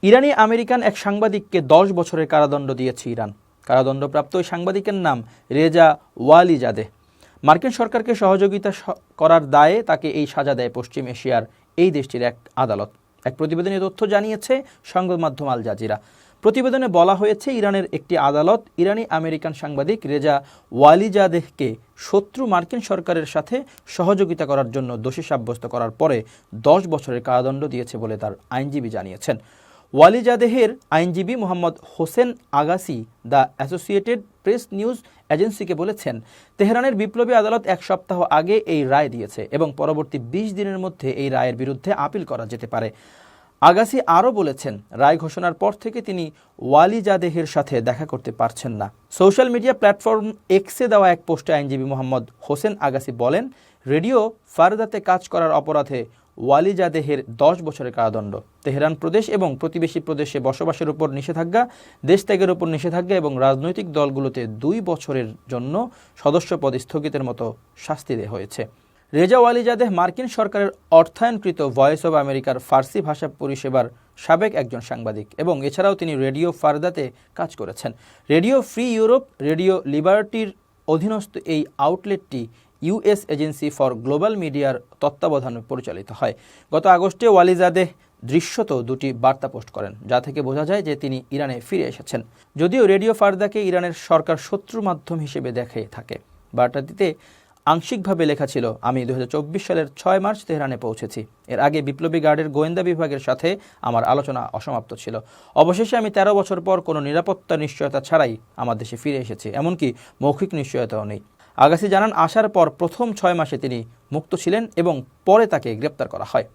ইরানি American এক সাংবাদিককে 10 বছরের কারাদণ্ড দিয়েছে ইরান। কারাদণ্ডপ্রাপ্ত ওই সাংবাদিকের নাম রেজা ওয়ালিজাদেহ। মার্কিন সরকারকে সহযোগিতা করার দায়ে তাকে এই সাজা দেয় পশ্চিম এশিয়ার এই দেশটির এক আদালত। এক প্রতিবেদনে তথ্য জানিয়েছে সংবাদ মাধ্যম আল জাজিরা। প্রতিবেদনে বলা হয়েছে, ইরানের একটি আদালত ইরানি আমেরিকান সাংবাদিক রেজা ওয়ালিজাদেহকে শত্রু মার্কিন সরকারের সাথে সহযোগিতা করার জন্য দোষী সাব্যস্ত করার পরে 10 বছরের কারাদণ্ড দিয়েছে বলে তার আইনজীবী জানিয়েছেন। ওয়ালিজাদেহের আইনজীবী Mohammad Hossain Agassi the associated press news এজেন্সিকে বলেছেন, তেহরানের বিপ্লবী আদালত 1 সপ্তাহ আগে এই রায় দিয়েছে এবং পরবর্তী 20 দিনের মধ্যে এই রায়ের বিরুদ্ধে আপিল করা যেতে পারে। আগাসি আরও বলেছেন, রায় ঘোষণার পর থেকে তিনি ওয়ালিজাদেহের সাথে দেখা করতে পারছেন না। সোশ্যাল মিডিয়া প্ল্যাটফর্ম এক্সে দেওয়া এক পোস্টে আইনজীবী মোহাম্মদ হোসেন আগাসি বলেন, রেডিও ফারদাতে কাজ করার অপরাধে ওয়ালিজাদেহের 10 বছরের কারাদণ্ড, তেহরান প্রদেশ এবং প্রতিবেশী প্রদেশে বসবাসের উপর নিষেধাজ্ঞা, দেশ ত্যাগের উপর নিষেধাজ্ঞা এবং রাজনৈতিক দলগুলোতে 2 বছরের জন্য সদস্যপদ স্থগিতের মতো শাস্তি দেওয়া হয়েছে। রেজা ওয়ালিজাদেহ মার্কিন সরকারের অর্থায়নকৃত ভয়েস অব আমেরিকার ফার্সি ভাষা পরিষেবার সাবেক একজন সাংবাদিক এবং এছাড়াও তিনি রেডিও ফারদাতে কাজ করেছেন। রেডিও ফ্রি ইউরোপ, রেডিও লিবার্টির অধীনস্থ এই আউটলেটটি ইউএস এজেন্সি ফর গ্লোবাল মিডিয়ার তত্ত্বাবধানে পরিচালিত হয়। গত আগস্টে ওয়ালিজাদেহ দৃশ্যত 2টি বার্তা পোস্ট করেন, যা থেকে বোঝা যায় যে তিনি ইরানে ফিরে এসেছেন। যদিও রেডিও ফারদাকে ইরানের সরকার শত্রু মাধ্যম হিসেবে দেখে থাকে। বার্তাটিতে আংশিকভাবে লেখা ছিল, আমি 2024 সালের 6 মার্চ তেহরানে পৌঁছেছি। এর আগে বিপ্লবী গার্ডের গোয়েন্দা বিভাগের সাথে আমার আলোচনা অসমাপ্ত ছিল। অবশেষে আমি 13 বছর পর কোনো নিরাপত্তা নিশ্চয়তা ছাড়াই আমার দেশে ফিরে এসেছি, এমনকি মৌখিক নিশ্চয়তাও নেই। আগাসি জানান, আসার পর প্রথম 6 মাসে তিনি মুক্ত ছিলেন এবং পরে তাকে গ্রেপ্তার করা হয়।